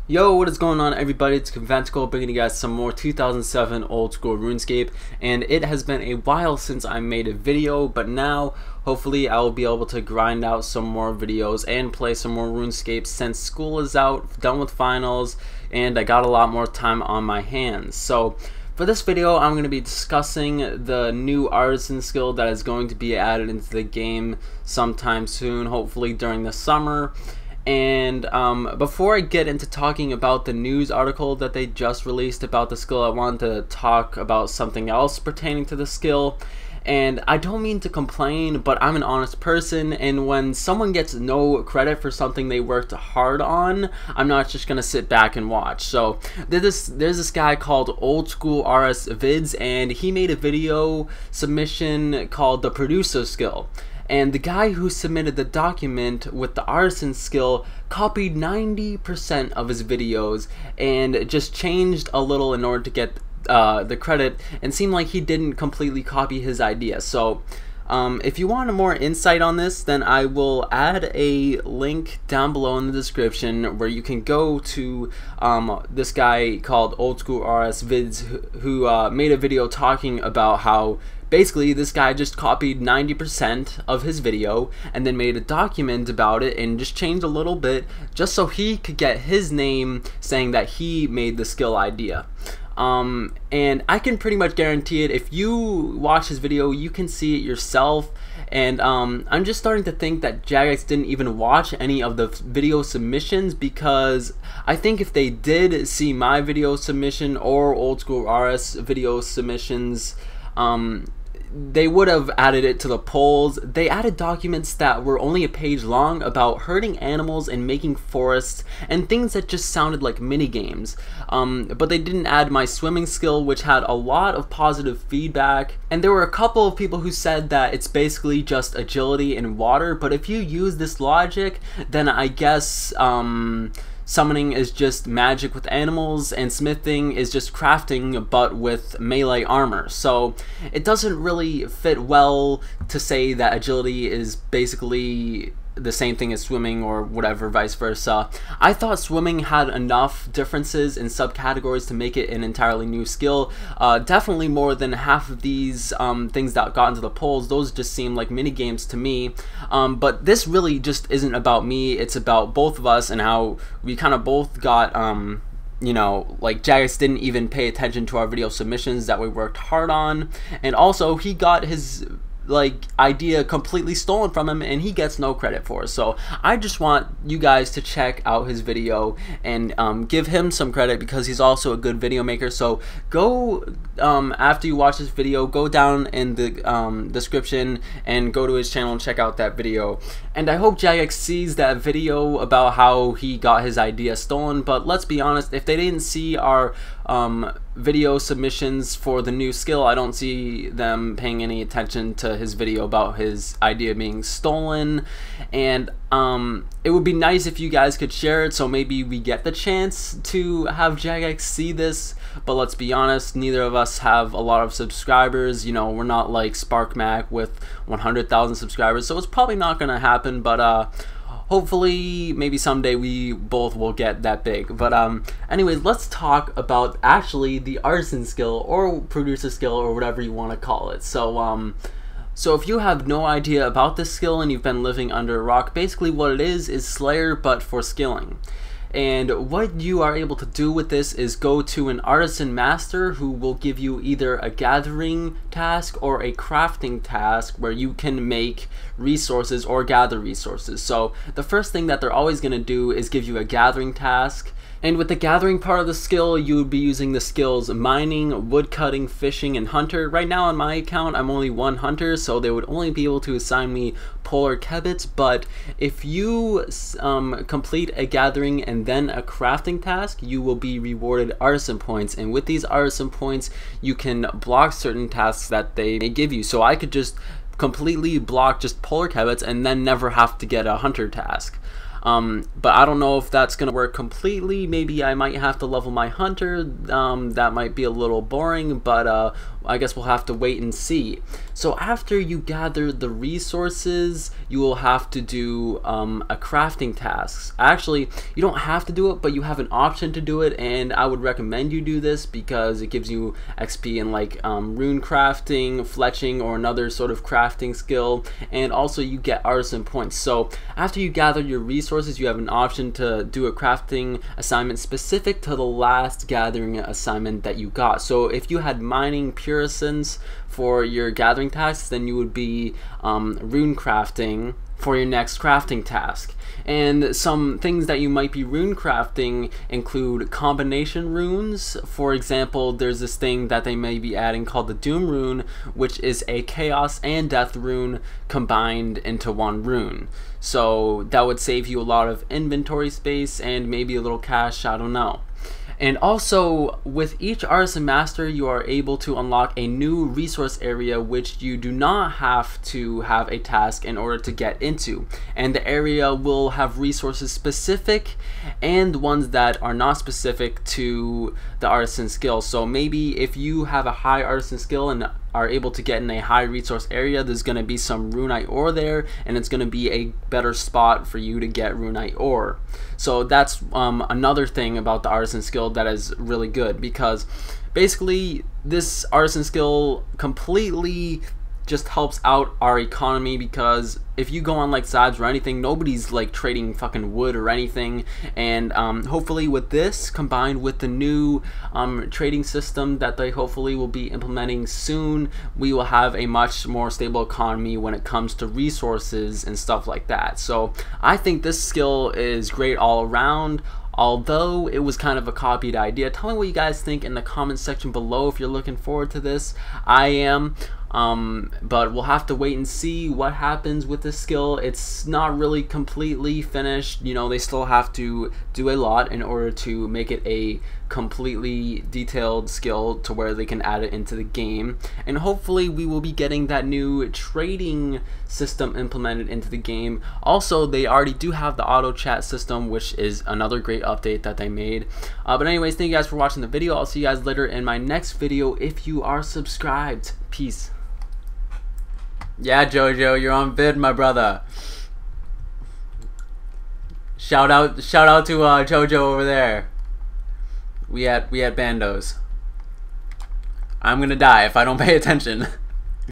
Yo, what is going on, everybody? It's Conventicle bringing you guys some more 2007 old school RuneScape, and it has been a while since I made a video, but now hopefully I will be able to grind out some more videos and play some more RuneScape since school is out, done with finals, and I got a lot more time on my hands. So for this video, I'm going to be discussing the new Artisan skill that is going to be added into the game sometime soon, hopefully during the summer. And before I get into talking about the news article that they just released about the skill, I wanted to talk about something else pertaining to the skill. And I don't mean to complain, but I'm an honest person, and when someone gets no credit for something they worked hard on, I'm not just gonna sit back and watch. So there's this guy called OldSchoolRSVids, and he made a video submission called the producer skill. And the guy who submitted the document with the Artisan skill copied 90% of his videos and just changed a little in order to get the credit, and seemed like he didn't completely copy his idea. So if you want more insight on this, then I will add a link down below in the description where you can go to this guy called OldSchoolRSVids who made a video talking about how basically this guy just copied 90% of his video and then made a document about it and just changed a little bit just so he could get his name saying that he made the skill idea. And I can pretty much guarantee it. If you watch his video, you can see it yourself. And I'm just starting to think that jagex didn't even watch any of the video submissions, because I think if they did see my video submission or OldSchoolRS video submissions, they would have added it to the polls. They added documents that were only a page long about herding animals and making forests and things that just sounded like mini games. But they didn't add my swimming skill, which had a lot of positive feedback. And there were a couple of people who said that it's basically just agility in water. But if you use this logic, then I guess summoning is just magic with animals, and smithing is just crafting but with melee armor. So it doesn't really fit well to say that agility is basically the same thing as swimming or whatever, vice versa. I thought swimming had enough differences in subcategories to make it an entirely new skill. Definitely more than half of these things that got into the polls, those just seem like mini games to me. But this really just isn't about me, it's about both of us and how we kind of both got you know, like jagex didn't even pay attention to our video submissions that we worked hard on, and also he got his idea completely stolen from him and he gets no credit for it. So I just want you guys to check out his video and give him some credit, because he's also a good video maker. So go after you watch this video, go down in the description and go to his channel and check out that video. And I hope jagex sees that video about how he got his idea stolen. But let's be honest, if they didn't see our video submissions for the new skill, I don't see them paying any attention to his video about his idea being stolen. And it would be nice if you guys could share it, so maybe we get the chance to have jagex see this. But let's be honest, neither of us have a lot of subscribers. You know, we're not like SparkMac with 100,000 subscribers, so it's probably not gonna happen. But hopefully maybe someday we both will get that big. But anyways, let's talk about actually the Artisan skill or producer skill or whatever you want to call it. So so if you have no idea about this skill and you've been living under a rock, basically what it is Slayer but for skilling. And what you are able to do with this is go to an Artisan master who will give you either a gathering task or a crafting task where you can make resources or gather resources. So the first thing that they're always going to do is give you a gathering task. And with the gathering part of the skill, you would be using the skills mining, woodcutting, fishing, and hunter. Right now on my account, I'm only one hunter, so they would only be able to assign me polar kebits. But if you complete a gathering and then a crafting task, you will be rewarded Artisan points. And with these Artisan points, you can block certain tasks that they may give you. So I could just completely block just polar kebits and then never have to get a hunter task. But I don't know if that's gonna work completely. Maybe I might have to level my hunter. That might be a little boring, but I guess we'll have to wait and see. So after you gather the resources, you will have to do a crafting task. Actually, you don't have to do it, but you have an option to do it, and I would recommend you do this because it gives you XP in like rune crafting, fletching, or another sort of crafting skill, and also you get artisan points. So after you gather your resources, you have an option to do a crafting assignment specific to the last gathering assignment that you got. So if you had mining pure essence for your gathering tasks, then you would be rune crafting for your next crafting task. And some things that you might be rune crafting include combination runes. For example, there's this thing that they may be adding called the Doom rune, which is a chaos and death rune combined into one rune. So that would save you a lot of inventory space and maybe a little cash, I don't know. And also, with each Artisan Master, you are able to unlock a new resource area which you do not have to have a task in order to get into. And the area will have resources specific and ones that are not specific to the Artisan skill. So maybe if you have a high Artisan skill and are able to get in a high resource area, there's going to be some runite ore there, and it's going to be a better spot for you to get runite ore. So that's another thing about the Artisan skill that is really good, because basically this Artisan skill completely just helps out our economy, because if you go on like Zibs or anything, nobody's like trading fucking wood or anything. And hopefully with this combined with the new trading system that they hopefully will be implementing soon, we will have a much more stable economy when it comes to resources and stuff like that. So I think this skill is great all around, although it was kind of a copied idea. Tell me what you guys think in the comment section below if you're looking forward to this. I am. But we'll have to wait and see what happens with this skill. It's not really completely finished, you know, they still have to do a lot in order to make it a completely detailed skill to where they can add it into the game. And hopefully we will be getting that new trading system implemented into the game. Also, they already do have the auto chat system, which is another great update that they made. But anyways, thank you guys for watching the video. I'll see you guys later in my next video if you are subscribed. Peace. Yeah, Jojo, you're on vid, my brother. Shout out to Jojo over there. We at Bandos. I'm gonna die if I don't pay attention.